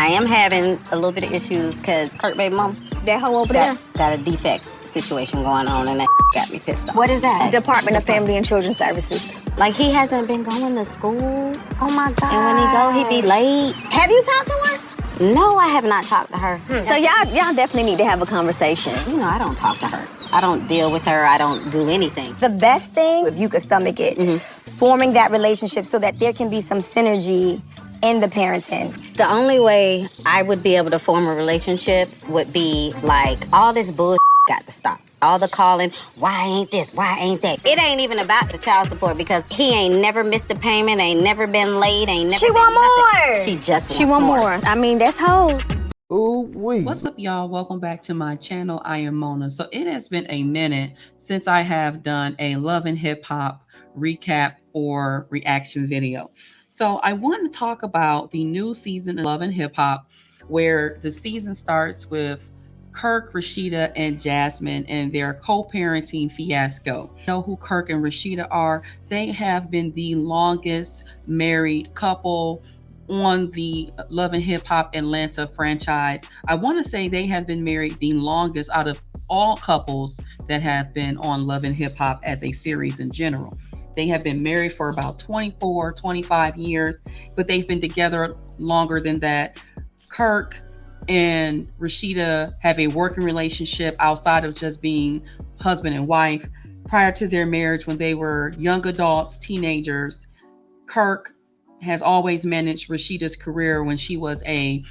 I am having a little bit of issues because Kirk baby mom, That hoe over there? got a defects situation going on, and that got me pissed off. What is that? Department of Family and Children's Services. Like, he hasn't been going to school. Oh my God. And when he go, he be late. Have you talked to her? No, I have not talked to her. So y'all definitely need to have a conversation. You know, I don't talk to her. I don't deal with her. I don't do anything. The best thing, if you could stomach it, forming that relationship so that there can be some synergy in the parenting. The only way I would be able to form a relationship would be like, all this bullshit got to stop. All the calling, why ain't this, why ain't that? It ain't even about the child support because he ain't never missed a payment, ain't never been late, ain't never She been want nothing. more. She just She want more. I mean, that's whole. Ooh-wee. What's up, y'all? Welcome back to my channel. I am Mona. So it has been a minute since I have done a Love and Hip Hop recap or reaction video. So I want to talk about the new season of Love and Hip Hop, where the season starts with Kirk, Rasheeda, and Jasmine and their co-parenting fiasco. You know who Kirk and Rasheeda are? They have been the longest married couple on the Love and Hip Hop Atlanta franchise. I want to say they have been married the longest out of all couples that have been on Love and Hip Hop as a series in general. They have been married for about 24, 25 years, but they've been together longer than that. Kirk and Rasheeda have a working relationship outside of just being husband and wife. Prior to their marriage, when they were young adults, teenagers, Kirk has always managed Rasheeda's career when she was a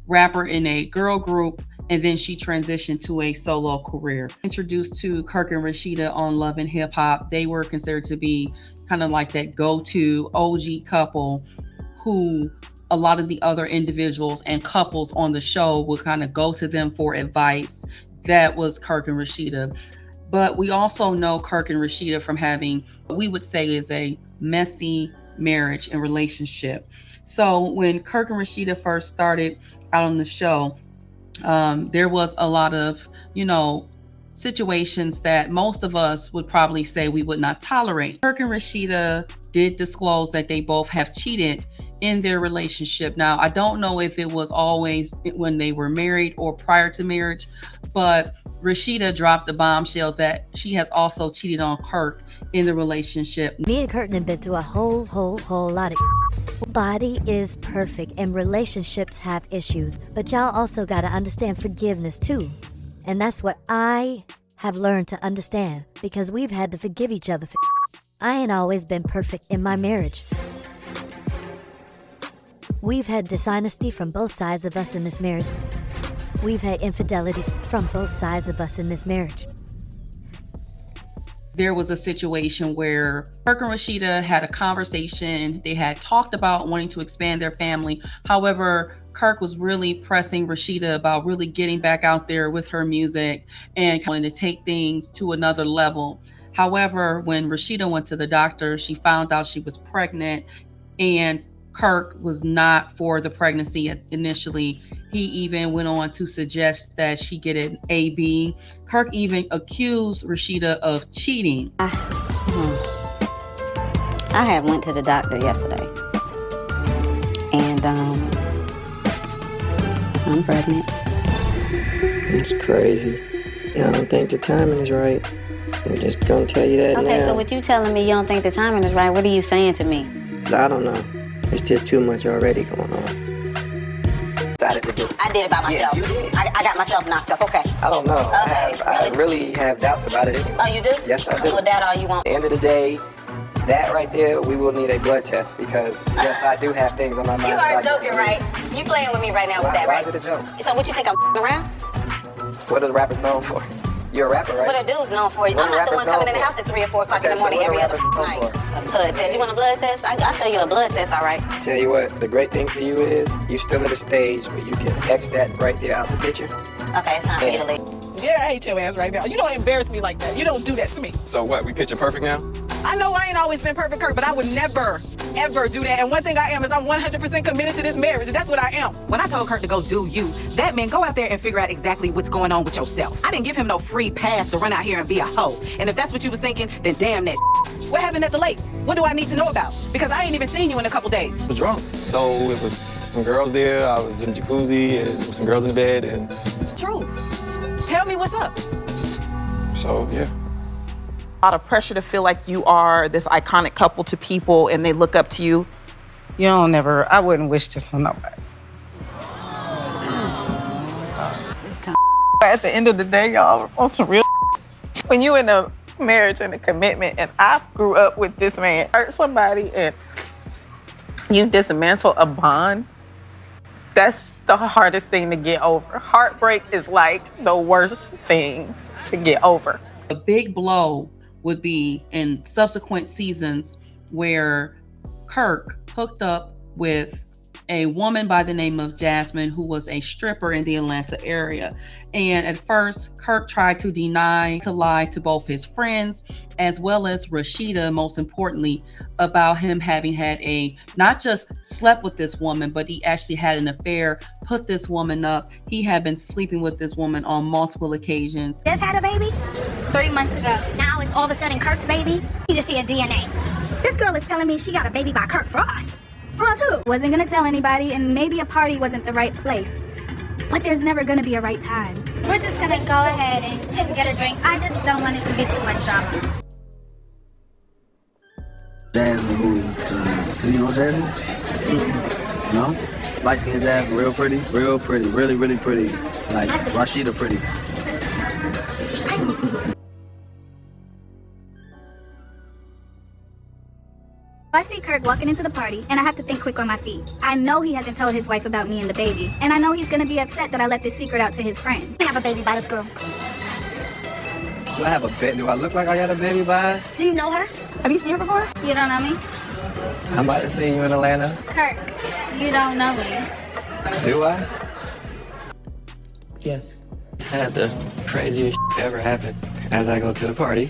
rapper in a girl group, and then she transitioned to a solo career. Introduced to Kirk and Rasheeda on Love and Hip Hop, they were considered to be kind of like that go-to OG couple who a lot of the other individuals and couples on the show would kind of go to them for advice. That was Kirk and Rasheeda. But we also know Kirk and Rasheeda from having what we would say is a messy marriage and relationship. So when Kirk and Rasheeda first started out on the show, there was a lot of, situations that most of us would probably say we would not tolerate. Kirk and Rasheeda did disclose that they both have cheated in their relationship. Now, I don't know if it was always when they were married or prior to marriage, but Rasheeda dropped the bombshell that she has also cheated on Kirk in the relationship. Me and Curtin have been through a whole lot of Body is perfect and relationships have issues, but y'all also gotta understand forgiveness too. And that's what I have learned to understand, because we've had to forgive each other for I ain't always been perfect in my marriage. We've had dishonesty from both sides of us in this marriage. We've had infidelities from both sides of us in this marriage. There was a situation where Kirk and Rasheeda had a conversation. They had talked about wanting to expand their family. However, Kirk was really pressing Rasheeda about really getting back out there with her music and wanting to take things to another level. However, when Rasheeda went to the doctor, she found out she was pregnant, and Kirk was not for the pregnancy initially. He even went on to suggest that she get an AB. Kirk even accused Rasheeda of cheating. I had went to the doctor yesterday, and I'm pregnant. It's crazy. I don't think the timing is right. I'm just gonna tell you that now. Okay, so with you telling me you don't think the timing is right, what are you saying to me? I don't know. It's just too much already going on. Decided to do it. I did it by myself. Yeah, you did. I got myself knocked up. Okay. I don't know. Okay, I really have doubts about it anyway. Oh, you do? Yes, I do. Well, doubt all you want. At the end of the day, that right there, we will need a blood test because, yes, I do have things on my mind. You are joking, right? You playing with me right now with that, Why right? is it a joke? So what you think I'm around? What are the rappers known for? You're a rapper, right? What are dudes known for? I'm What are not the rappers one coming in known the for? house at 3 or 4 o'clock in Okay, the morning so what every are other rappers known night. for? A blood test. You want a blood test? I'll show you a blood test, all right? Tell you what, the great thing for you is you're still at a stage where you can X that right there out the picture. Okay, it's time for you to leave. Yeah, I hate your ass right now. You don't embarrass me like that. You don't do that to me. So what, we picture perfect now? I know I ain't always been perfect, Kirk, but I would never ever do that. And one thing I am is I'm 100% committed to this marriage. That's what I am. When I told Kirk to go do you, that meant go out there and figure out exactly what's going on with yourself. I didn't give him no free pass to run out here and be a hoe. And if that's what you was thinking, then damn that. What happened at the lake? What do I need to know about? Because I ain't even seen you in a couple days. I was drunk, so it was some girls there. I was in the jacuzzi and with some girls in the bed, and Truth. Tell me what's up. so yeah. A lot of pressure to feel like you are this iconic couple to people and they look up to you. You don't never, I wouldn't wish this on nobody. At the end of the day, y'all, on some real when you in a marriage and a commitment, and I grew up with this man, hurt somebody and you dismantle a bond, that's the hardest thing to get over. Heartbreak is like the worst thing to get over. A big blow would be in subsequent seasons where Kirk hooked up with a woman by the name of Jasmine, who was a stripper in the Atlanta area. And at first, Kirk tried to lie to both his friends, as well as Rasheeda, most importantly, about him having had not just slept with this woman, but he actually had an affair, put this woman up. He had been sleeping with this woman on multiple occasions. Just had a baby 3 months ago. now it's all of a sudden Kirk's baby. Need to see a DNA. This girl is telling me she got a baby by Kirk. For us who? Wasn't gonna tell anybody, and maybe a party wasn't the right place. But there's never gonna be a right time. We're just gonna go ahead and get a drink. I just don't want it to be too much drama. Jasmine, who's, you know Jasmine? No? Light-skinned Jasmine, real pretty, really, really pretty. Like, Rasheeda pretty. I see Kirk walking into the party, and I have to think quick on my feet. I know he hasn't told his wife about me and the baby, and I know he's gonna be upset that I let this secret out to his friends. I have a baby by this girl. Do I have a baby? Do I look like I got a baby by? Do you know her? Have you seen her before? You don't know me? I might have seen you in Atlanta. Kirk, you don't know me. Do I? Yes. Had the craziest ever happen. As I go to the party,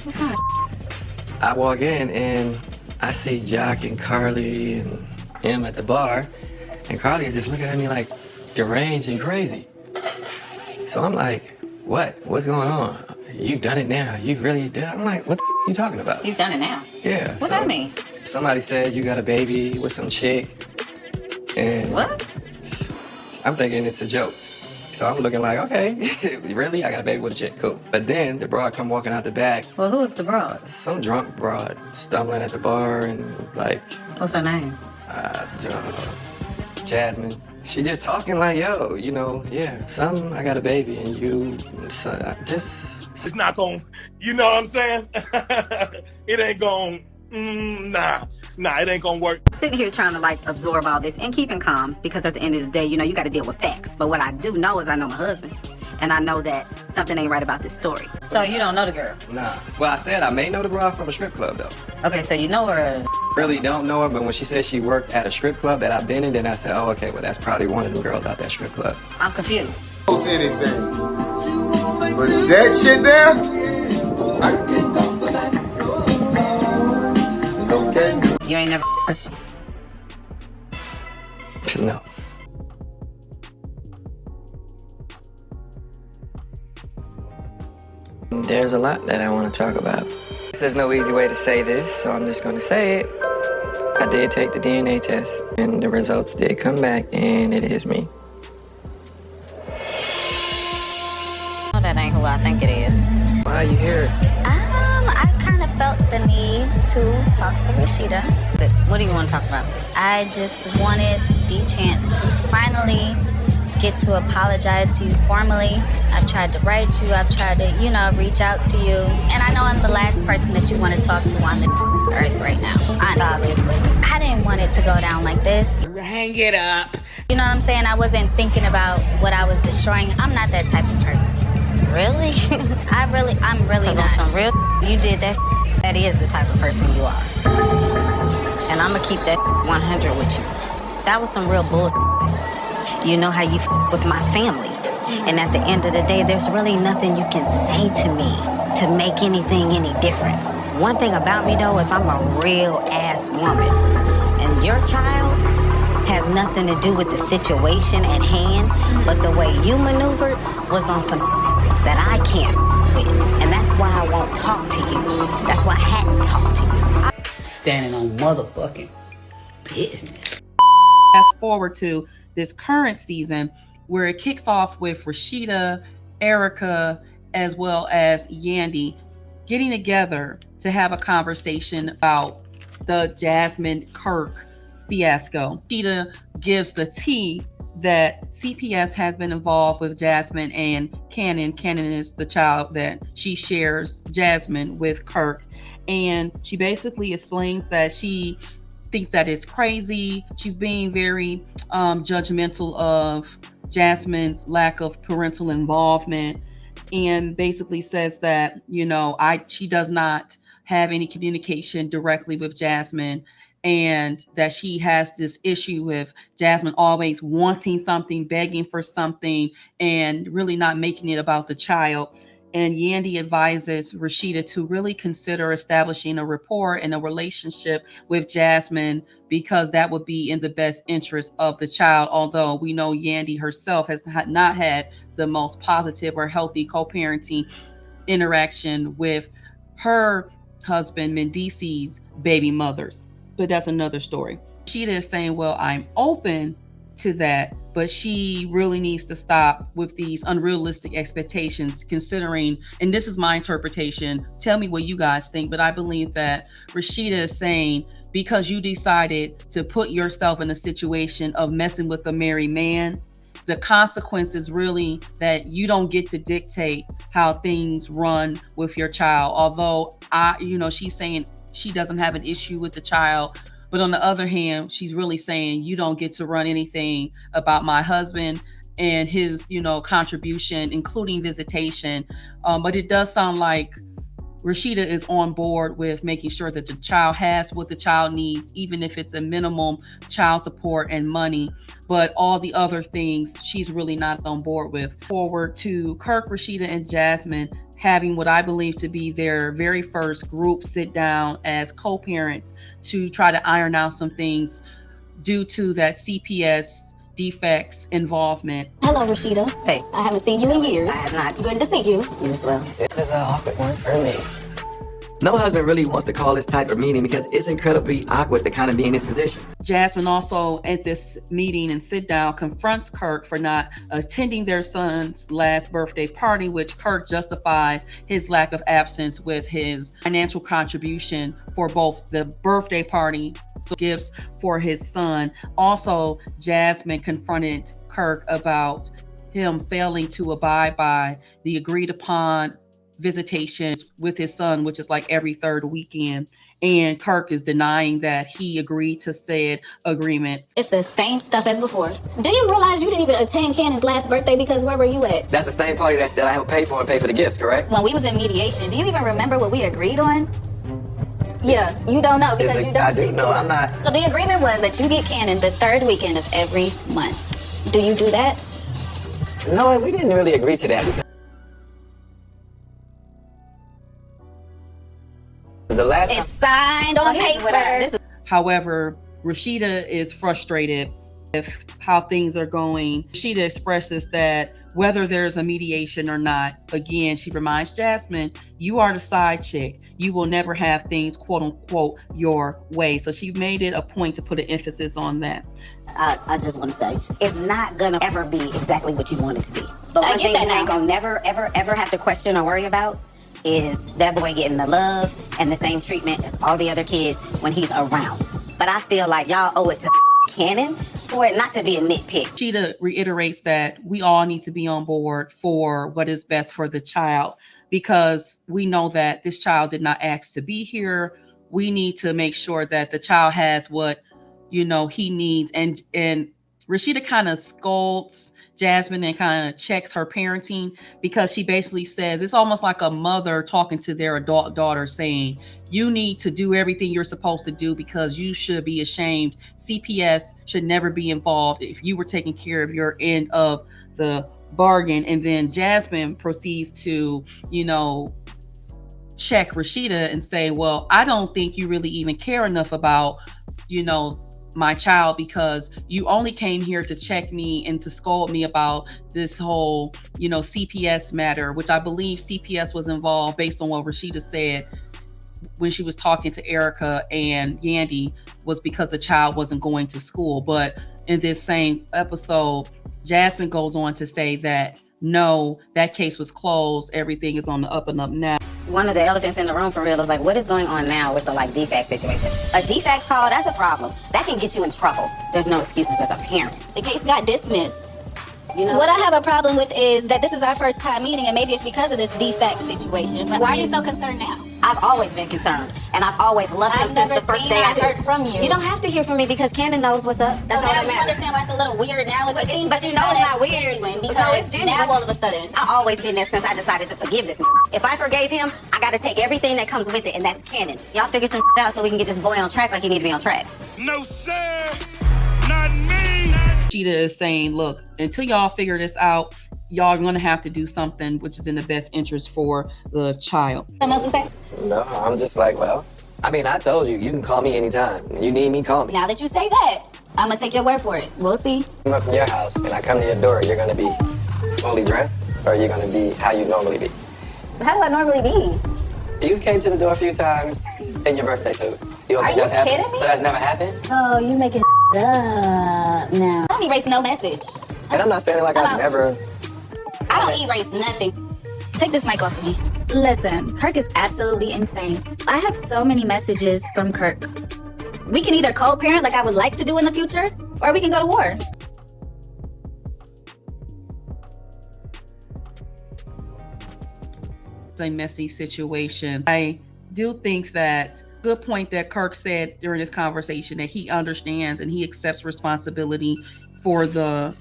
I walk in and I see Jock and Carly and him at the bar, and Carly is just looking at me like deranged and crazy. So I'm like, what? What's going on? You've done it now. You've really done it. I'm like, what the are you talking about? You've done it now. Yeah. What that mean? Somebody said you got a baby with some chick, and What? I'm thinking it's a joke. So I'm looking like, okay, really? I got a baby with a chick, cool. But then the broad come walking out the back. Well, who's the broad? Some drunk broad stumbling at the bar and like, What's her name? Jasmine. She just talking like, yo, you know, yeah, I got a baby and you, just. It's not gonna, you know what I'm saying? It ain't gonna, nah, it ain't gonna work. Sitting here trying to like absorb all this and keeping calm, because at the end of the day, you know, you got to deal with facts. But what I do know is I know my husband, and I know that something ain't right about this story. So you don't know the girl? Nah. Well, I said I may know the broad from a strip club though. Okay, so you know her. Really don't know her, but when she said she worked at a strip club that I've been in, then I said, oh, okay, well, that's probably one of the girls out that strip club. I'm confused. Post anything. But that shit there, okay. You ain't never. No. There's a lot that I want to talk about. There's no easy way to say this, so I'm just going to say it. I did take the DNA test, and the results did come back, and it is me. No, that ain't who I think it is. Why are you here? I kind of felt the need to talk to Rasheeda. What do you want to talk about? I just wanted the chance to finally get to apologize to you formally. I've tried to write you, I've tried to, reach out to you. And I know I'm the last person that you want to talk to on the earth right now, obviously. I didn't want it to go down like this. Hang it up. You know what I'm saying? I wasn't thinking about what I was destroying. I'm not that type of person. Really? I'm really Because on not. some real you did that that is the type of person you are. And I'm going to keep that 100 with you. That was some real bull. You know how you with my family. And at the end of the day, there's really nothing you can say to me to make anything any different. One thing about me though is I'm a real ass woman. And your child has nothing to do with the situation at hand, but the way you maneuvered was on some that I can't with. And that's why I won't talk to you. That's why I hadn't talked to you. Standing on motherfucking business. Fast forward to this current season where it kicks off with Rasheeda, Erica, as well as Yandy getting together to have a conversation about the Jasmine Kirk fiasco. Rasheeda gives the tea that CPS has been involved with Jasmine and Cannon. Cannon is the child that she shares Jasmine with Kirk. And she basically explains that she thinks that it's crazy. She's being very judgmental of Jasmine's lack of parental involvement, and basically says that, she does not have any communication directly with Jasmine, and that she has this issue with Jasmine always wanting something, begging for something, and really not making it about the child. And Yandy advises Rasheeda to really consider establishing a rapport and a relationship with Jasmine, because that would be in the best interest of the child. Although we know Yandy herself has not had the most positive or healthy co-parenting interaction with her husband Mendici's baby mothers. But that's another story. Rasheeda is saying, well, I'm open to that, but she really needs to stop with these unrealistic expectations, considering, and this is my interpretation, tell me what you guys think, but I believe that Rasheeda is saying, because you decided to put yourself in a situation of messing with a married man, the consequence is really that you don't get to dictate how things run with your child. Although she's saying she doesn't have an issue with the child, but on the other hand, she's really saying you don't get to run anything about my husband and his, contribution, including visitation. But it does sound like Rasheeda is on board with making sure that the child has what the child needs, even if it's a minimum child support and money. But all the other things she's really not on board with. Forward to Kirk, Rasheeda, and Jasmine having what I believe to be their very first group sit down as co-parents to try to iron out some things due to that CPS defects involvement. Hello, Rasheeda. Hey. I haven't seen you in years. I have not. Good to see you. You as well. This is an awkward one for me. No husband really wants to call this type of meeting because it's incredibly awkward to kind of be in this position. Jasmine also at this meeting and sit down confronts Kirk for not attending their son's last birthday party, which Kirk justifies his lack of absence with his financial contribution for both the birthday party, so gifts for his son. Also, Jasmine confronted Kirk about him failing to abide by the agreed upon visitations with his son, which is like every third weekend. And Kirk is denying that he agreed to said agreement. It's the same stuff as before. Do you realize you didn't even attend Cannon's last birthday because where were you at? That's the same party that I helped pay for and pay for the gifts, correct? When we was in mediation, do you even remember what we agreed on? Yeah, you don't know because you don't. I do know, I'm not. So the agreement was that you get Cannon the third weekend of every month. Do you do that? No, we didn't really agree to that because the last It's signed on paper. However, Rasheeda is frustrated with how things are going. Rasheeda expresses that whether there's a mediation or not, again, she reminds Jasmine, you are the side chick. You will never have things, quote unquote, your way. So she made it a point to put an emphasis on that. I just want to say, it's not gonna ever be exactly what you want it to be. But I one get thing that you ain't now. gonna never, ever have to question or worry about is that boy getting the love and the same treatment as all the other kids when he's around. But I feel like y'all owe it to Cannon for it not to be a nitpick. Rasheeda reiterates that we all need to be on board for what is best for the child, because we know that this child did not ask to be here. We need to make sure that the child has what, he needs. And Rasheeda kind of scolds Jasmine and kind of checks her parenting, because she basically says it's almost like a mother talking to their adult daughter saying, you need to do everything you're supposed to do because you should be ashamed. CPS should never be involved if you were taking care of your end of the bargain. And then Jasmine proceeds to, check Rasheeda and say, well, I don't think you really even care enough about, you know, my child, because you only came here to check me and to scold me about this whole, you know, CPS matter, which I believe CPS was involved based on what Rasheeda said when she was talking to Erica and Yandy, was because the child wasn't going to school. But in this same episode, Jasmine goes on to say that no, that case was closed. Everything is on the up and up now. One of the elephants in the room for real is like, what is going on now with the like DFAX situation? A DFAX call, that's a problem. That can get you in trouble. There's no excuses as a parent. The case got dismissed. You know? What I have a problem with is that this is our first time meeting, and maybe it's because of this defect situation. But why are you so concerned now? I've always been concerned, and I've always loved him since the first day I heard from you. You don't have to hear from me because Candace knows what's up. That's so all now that you matters. understand why it's a little weird now. It seems but you know it's not weird. Because no, it's genuine. now all of a sudden. I've always been there since I decided to forgive this. If I forgave him, I got to take everything that comes with it, and that's canon. Y'all figure some out so we can get this boy on track like he need to be on track. No, sir. Not me. Rasheeda is saying, look, until y'all figure this out, y'all are going to have to do something which is in the best interest for the child. Something else to say? No, I'm just like, well, I mean, I told you, you can call me anytime. When you need me, call me. Now that you say that, I'm going to take your word for it. We'll see. I'm up from your house and I come to your door, you're going to be fully dressed, or you're going to be how you normally be? How do I normally be? You came to the door a few times in your birthday suit. Are you kidding me? So that's never happened? Oh, you making up now. I don't erase no message. And I'm not saying it like I've never... I don't erase nothing. Take this mic off of me. Listen, Kirk is absolutely insane. I have so many messages from Kirk. We can either co-parent like I would like to do in the future, or we can go to war. It's a messy situation. I do think that good point that Kirk said during this conversation, that he understands and he accepts responsibility for the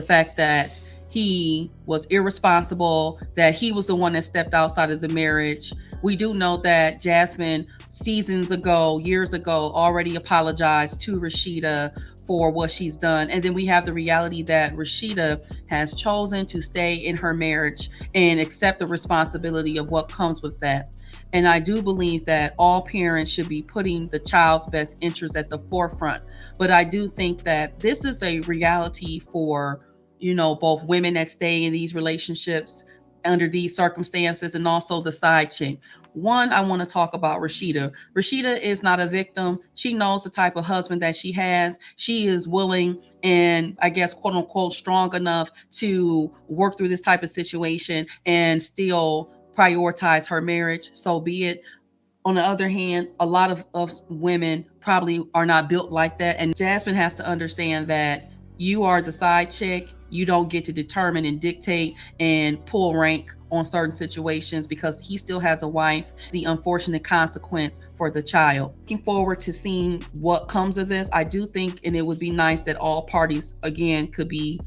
fact that he was irresponsible, that he was the one that stepped outside of the marriage. We do know that Jasmine seasons ago, years ago, already apologized to Rasheeda for what she's done. And then we have the reality that Rasheeda has chosen to stay in her marriage and accept the responsibility of what comes with that. And I do believe that all parents should be putting the child's best interest at the forefront. But I do think that this is a reality for, you know, both women that stay in these relationships under these circumstances and also the side chick. One, I want to talk about Rasheeda. Rasheeda is not a victim. She knows the type of husband that she has. She is willing and, I guess, quote unquote, strong enough to work through this type of situation and still prioritize her marriage. So be it. On the other hand, a lot of women probably are not built like that. And Jasmine has to understand that you are the side chick. You don't get to determine and dictate and pull rank on certain situations because he still has a wife. The unfortunate consequence for the child. Looking forward to seeing what comes of this. I do think, and it would be nice that all parties again could be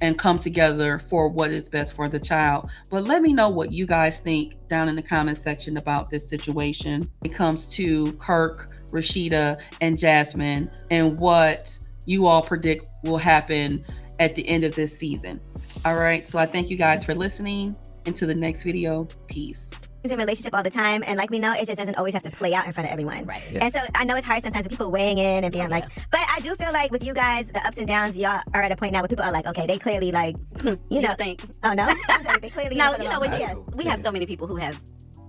and come together for what is best for the child. But let me know what you guys think down in the comment section about this situation. When it comes to Kirk, Rasheeda, and Jasmine, and what you all predict will happen at the end of this season. All right, so I thank you guys for listening. Until the next video, peace. In a relationship all the time, and like we know, it just doesn't always have to play out in front of everyone. Right. Yeah. And so I know it's hard sometimes with people weighing in and being like, but I do feel like with you guys, the ups and downs, y'all are at a point now where people are like, okay, they clearly like, you know, think? Oh no, I'm sorry, they clearly. No, you know what? Yeah, we have so many people who have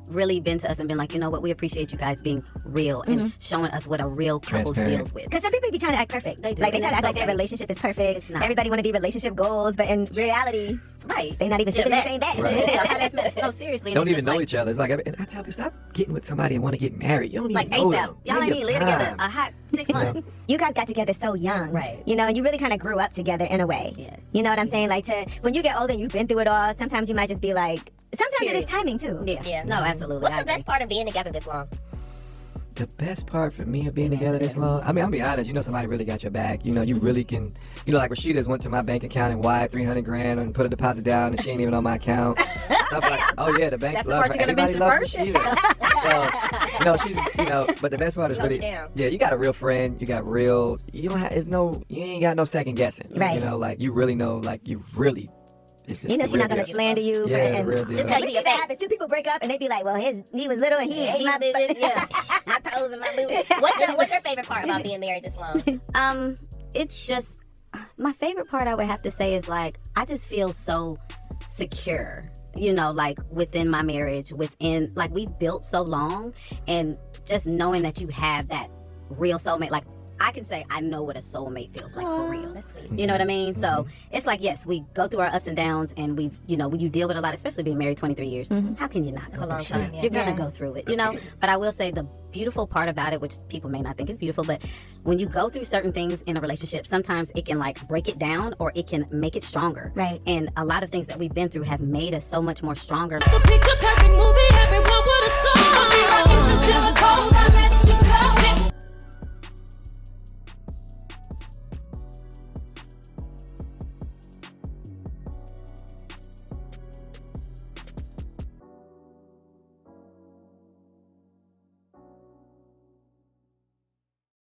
really been to us and been like, you know what, we appreciate you guys being real and showing us what a real couple deals with. Because some people be trying to act perfect. They do. Like they try to act like okay. their relationship is perfect. It's not. Everybody want to be relationship goals, but in reality, right, they not even sleeping in the same bed. Right. No, seriously. Don't even know each other. It's like, and I tell people, stop getting with somebody and want to get married. You don't even like know ASAP. them. Y'all ain't even live together a hot 6 months. You guys got together so young, right? You know, and you really kind of grew up together in a way. Yes. You know what I'm saying? Like when you get older and you've been through it all, sometimes you might just be like, sometimes it is timing too. Yeah. No, absolutely. What's the best part of being together this long? The best part for me of being together this long, I mean, I'll be honest, you know, somebody really got your back. You know, you really can, you know, like Rasheeda's went to my bank account and wiped $300,000 and put a deposit down and she ain't even on my account. So I'm like, oh yeah, the banks love her. Everybody loves Rasheeda. So, you know, she's, you know, but the best part is really, yeah, you got a real friend, you got real, you don't have, you ain't got no second guessing. Right. You know, like you really know, like you really It's just You know she's not gonna slander you. Yeah, real deal. Just tell you that happens. Two people break up and they be like, well, he was little and he ate my boobies. Yeah, my toes and my boobies. What's your favorite part about being married this long? It's just my favorite part. I would have to say is like I just feel so secure. You know, like within my marriage, within like we built so long, and just knowing that you have that real soulmate, like. I can say I know what a soulmate feels like for real. That's sweet. You know what I mean? So it's like, yes, we go through our ups and downs, and we, you know, when you deal with a lot, especially being married 23 years, how can you not go through shit? You're gonna go through it, you know? But I will say the beautiful part about it, which people may not think is beautiful, but when you go through certain things in a relationship, sometimes it can like break it down or it can make it stronger. Right. And a lot of things that we've been through have made us so much more stronger. The picture perfect movie.